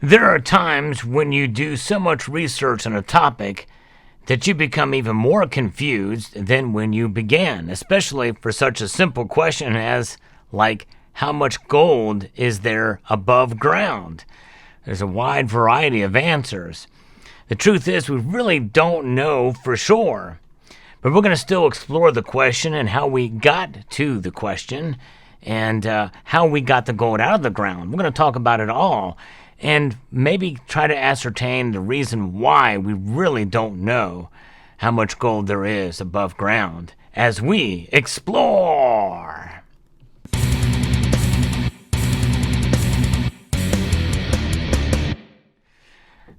There are times when you do so much research on a topic that you become even more confused than when you began, especially for such a simple question as, like, how much gold is there above ground? There's a wide variety of answers. The truth is, we really don't know for sure. But we're going to still explore the question and how we got to the question and how we got the gold out of the ground. We're going to talk about it all and maybe try to ascertain the reason why we really don't know how much gold there is above ground as we explore.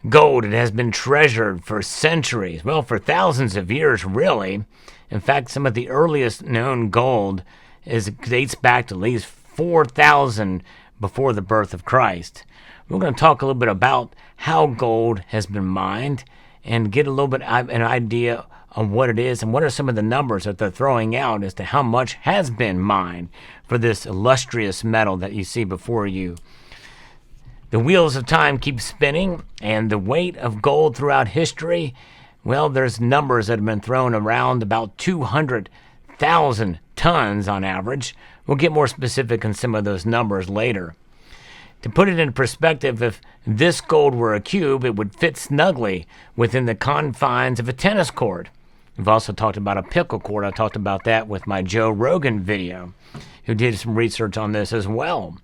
Gold, it has been treasured for centuries, well, for thousands of years, really. In fact, some of the earliest known gold dates back to at least 4,000 before the birth of Christ. We're going to talk a little bit about how gold has been mined and get a little bit of an idea of what it is and what are some of the numbers that they're throwing out as to how much has been mined for this illustrious metal that you see before you. The wheels of time keep spinning, and the weight of gold throughout history, well, there's numbers that have been thrown around, about 200,000 tons on average. We'll get more specific on some of those numbers later. To put it in perspective, if this gold were a cube, it would fit snugly within the confines of a tennis court. We've also talked about a pickle court. I talked about that with my Joe Rogan video, who did some research on this as well.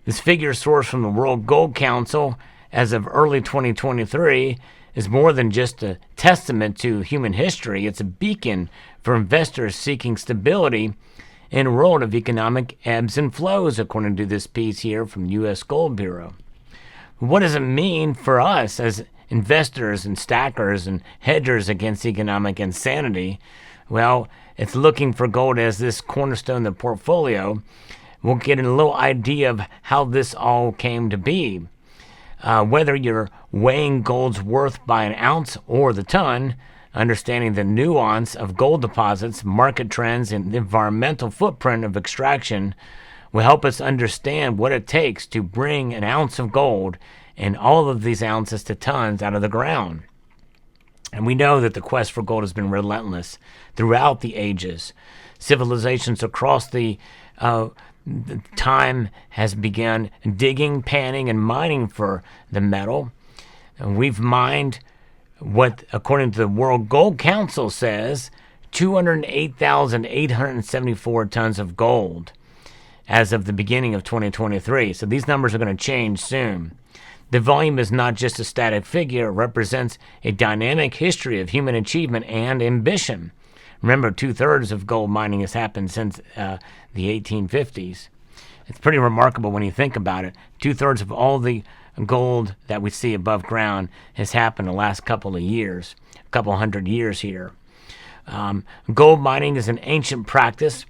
This figure sourced from the World Gold Council as of early 2023 is more than just a testament to human history. It's a beacon for investors seeking stability in a world of economic ebbs and flows, according to this piece here from the U.S. Gold Bureau. What does it mean for us as investors and stackers and hedgers against economic insanity? Well, it's looking for gold as this cornerstone of the portfolio. We'll get a little idea of how this all came to be. Whether you're weighing gold's worth by an ounce or the ton, understanding the nuance of gold deposits, market trends, and the environmental footprint of extraction will help us understand what it takes to bring an ounce of gold and all of these ounces to tons out of the ground. And we know that the quest for gold has been relentless throughout the ages. Civilizations across the time has begun digging, panning, and mining for the metal. And we've mined what, according to the World Gold Council says, 208,874 tons of gold as of the beginning of 2023. So these numbers are going to change soon. The volume is not just a static figure. It represents a dynamic history of human achievement and ambition. Remember, 2/3 of gold mining has happened since the 1850s. It's pretty remarkable when you think about it. 2/3 of all the gold that we see above ground has happened the last couple of years, a couple hundred years here. Gold mining is an ancient practice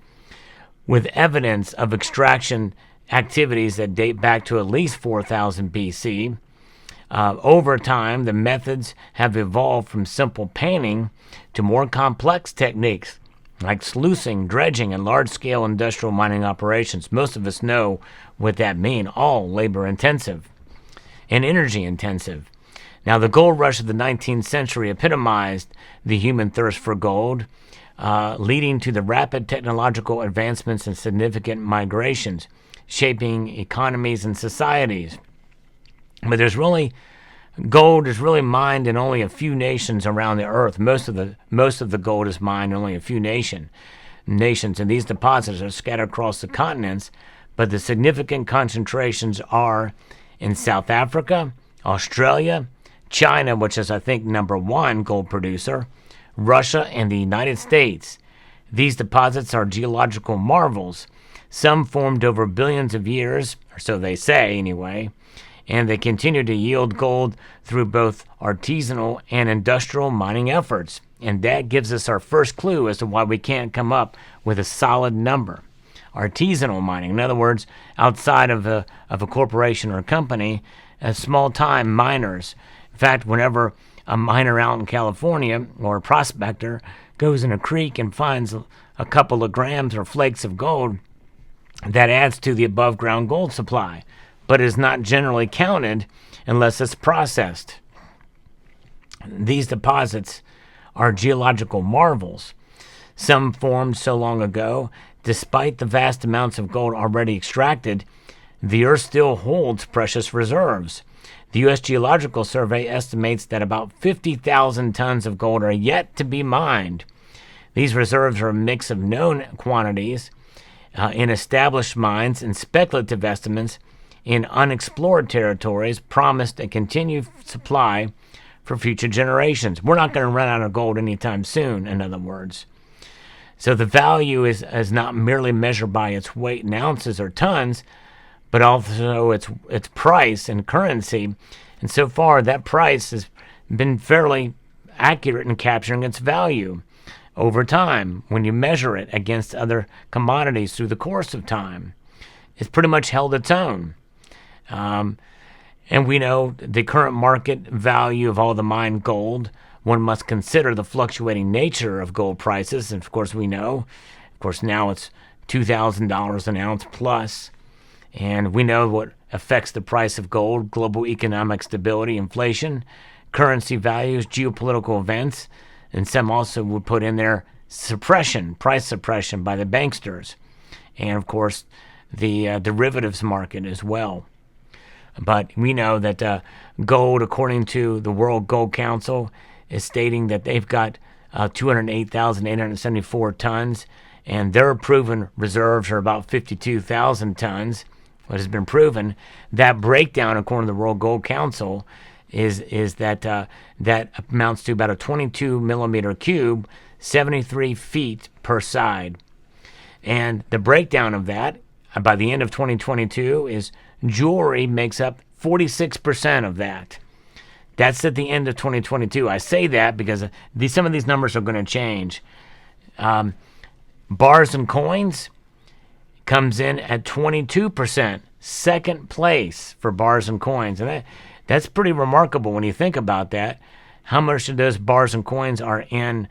with evidence of extraction activities that date back to at least 4,000 BC. Over time, the methods have evolved from simple panning to more complex techniques like sluicing, dredging, and large-scale industrial mining operations. Most of us know what that means, all labor-intensive and energy-intensive. Now, the gold rush of the 19th century epitomized the human thirst for gold, leading to the rapid technological advancements and significant migrations, shaping economies and societies. But gold is really mined in only a few nations around the earth. Most of the gold is mined in only a few nations, and these deposits are scattered across the continents. But the significant concentrations are in South Africa, Australia, China, which is, I think, number one gold producer, Russia, and the United States. These deposits are geological marvels. Some formed over billions of years, or so they say anyway, and they continue to yield gold through both artisanal and industrial mining efforts. And that gives us our first clue as to why we can't come up with a solid number. Artisanal mining, in other words, outside of a corporation or a company, small-time miners. In fact, whenever a miner out in California or a prospector goes in a creek and finds a couple of grams or flakes of gold, that adds to the above-ground gold supply. but is not generally counted unless it's processed. These deposits are geological marvels, some formed so long ago. Despite the vast amounts of gold already extracted, the Earth still holds precious reserves. The U.S. Geological Survey estimates that about 50,000 tons of gold are yet to be mined. These reserves are a mix of known quantities in established mines and speculative estimates in unexplored territories, promised a continued supply for future generations. We're not going to run out of gold anytime soon, in other words. So the value is not merely measured by its weight in ounces or tons, but also its price and currency. And so far, that price has been fairly accurate in capturing its value over time when you measure it against other commodities through the course of time. It's pretty much held its own. And we know the current market value of all the mined gold. One must consider the fluctuating nature of gold prices. And of course, we know, now it's $2,000 an ounce plus. And we know what affects the price of gold: global economic stability, inflation, currency values, geopolitical events, and some also would put in there price suppression by the banksters, and of course the derivatives market as well. But we know that gold, according to the World Gold Council, is stating that they've got 208,874 tons, and their proven reserves are about 52,000 tons. What has been proven, that breakdown, according to the World Gold Council, is that that amounts to about a 22 millimeter cube, 73 feet per side. And the breakdown of that, by the end of 2022, is jewelry makes up 46% of that. That's at the end of 2022. I say that because some of these numbers are going to change. Bars and coins comes in at 22%, second place for bars and coins. And that's pretty remarkable when you think about that. How much of those bars and coins are in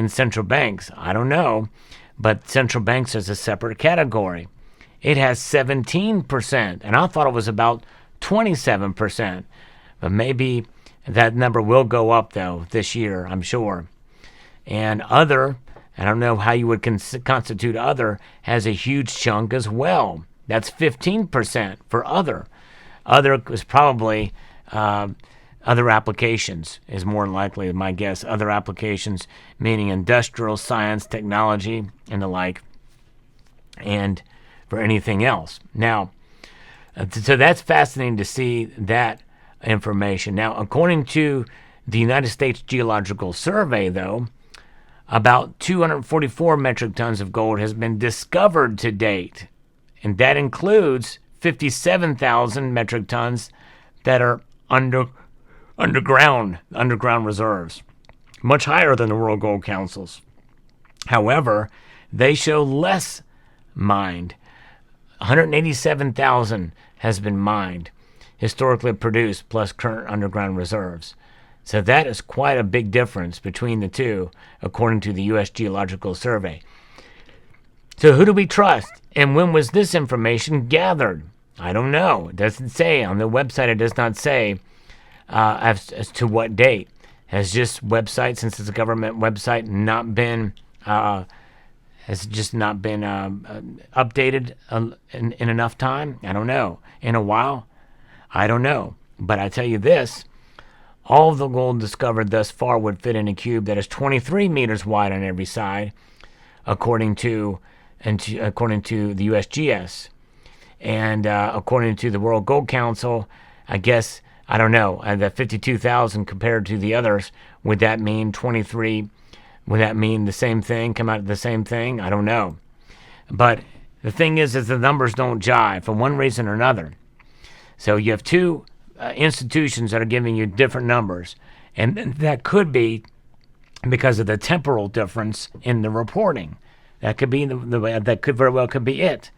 central banks? I don't know, but central banks is a separate category. It has 17%, and I thought it was about 27%. But maybe that number will go up, though, this year, I'm sure. And other, I don't know how you would constitute other, has a huge chunk as well. That's 15% for other. Other is probably other applications is more likely, my guess. Other applications, meaning industrial, science, technology, and the like, and for anything else. Now, so that's fascinating to see that information. Now, according to the United States Geological Survey, though, about 244 metric tons of gold has been discovered to date, and that includes 57,000 metric tons that are underground reserves, much higher than the World Gold Council's. However, they show less mined. 187,000 has been mined, historically produced, plus current underground reserves. So that is quite a big difference between the two, according to the U.S. Geological Survey. So who do we trust? And when was this information gathered? I don't know. It doesn't say. On the website, it does not say as to what date. Has this website, since it's a government website, not been updated in enough time? I don't know. In a while? I don't know. But I tell you this, all of the gold discovered thus far would fit in a cube that is 23 meters wide on every side, according to the USGS. And according to the World Gold Council, I guess, I don't know, the 52,000 compared to the others, would that mean 23? Would that mean the same thing, come out the same thing? I don't know. But the thing is the numbers don't jive for one reason or another. So you have two institutions that are giving you different numbers, and that could be because of the temporal difference in the reporting. That could be that could very well could be it.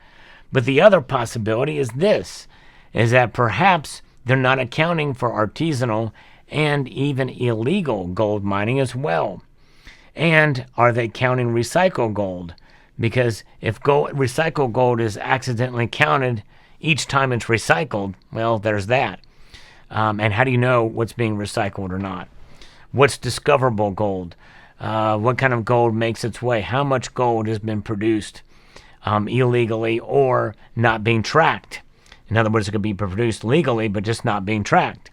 But the other possibility is this, is that perhaps they're not accounting for artisanal and even illegal gold mining as well. And are they counting recycled gold? Because if recycled gold is accidentally counted each time it's recycled, well, there's that. And how do you know what's being recycled or not? What's discoverable gold? What kind of gold makes its way? How much gold has been produced illegally or not being tracked? In other words, it could be produced legally, but just not being tracked.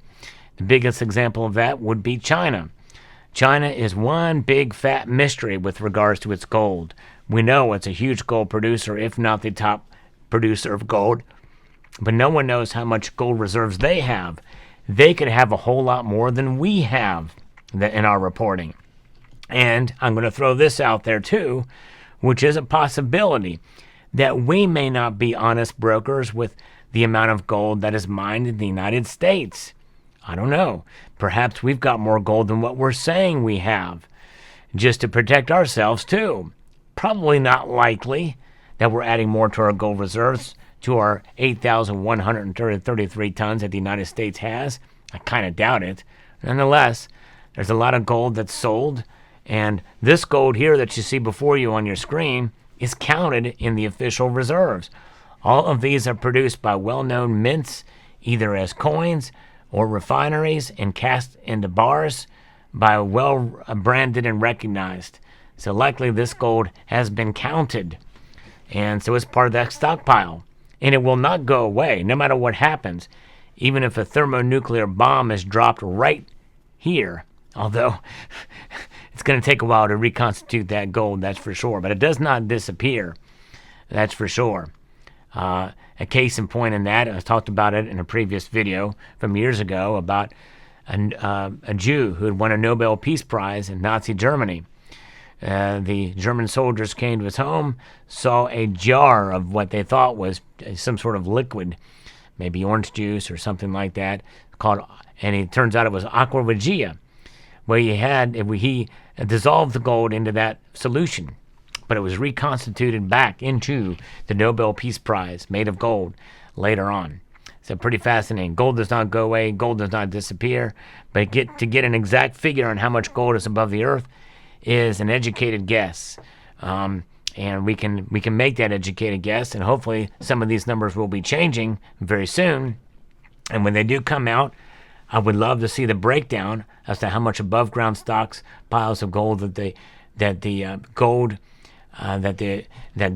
The biggest example of that would be China. China is one big fat mystery with regards to its gold. We know it's a huge gold producer, if not the top producer of gold, but no one knows how much gold reserves they have. They could have a whole lot more than we have in our reporting. And I'm going to throw this out there too, which is a possibility that we may not be honest brokers with the amount of gold that is mined in the United States. I don't know. Perhaps we've got more gold than what we're saying we have, just to protect ourselves too. Probably not likely that we're adding more to our gold reserves, to our 8,133 tons that the United States has. I kind of doubt it. Nonetheless, there's a lot of gold that's sold, and this gold here that you see before you on your screen is counted in the official reserves. All of these are produced by well-known mints, either as coins or refineries, and cast into bars by well-branded and recognized. So likely this gold has been counted, and so it's part of that stockpile. And it will not go away, no matter what happens, even if a thermonuclear bomb is dropped right here, although it's going to take a while to reconstitute that gold, that's for sure. But it does not disappear, that's for sure. A case in point in that, I talked about it in a previous video from years ago about a Jew who had won a Nobel Peace Prize in Nazi Germany. The German soldiers came to his home, saw a jar of what they thought was some sort of liquid, maybe orange juice or something like that, and it turns out it was aqua regia, where he dissolved the gold into that solution, but it was reconstituted back into the Nobel Peace Prize made of gold later on. So pretty fascinating. Gold does not go away, gold does not disappear, but to get an exact figure on how much gold is above the earth is an educated guess. And we can make that educated guess, and hopefully some of these numbers will be changing very soon. And when they do come out, I would love to see the breakdown as to how much above ground stocks, piles of gold that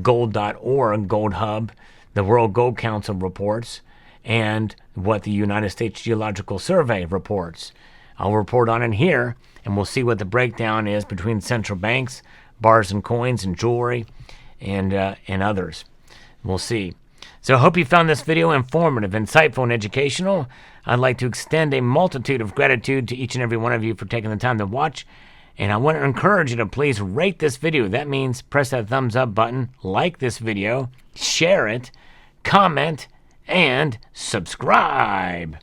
gold.org, Gold Hub, the World Gold Council reports, and what the United States Geological Survey reports. I'll report on it here, and we'll see what the breakdown is between central banks, bars and coins, and jewelry, and others. We'll see. So I hope you found this video informative, insightful, and educational. I'd like to extend a multitude of gratitude to each and every one of you for taking the time to watch. And I want to encourage you to please rate this video. That means press that thumbs up button, like this video, share it, comment, and subscribe.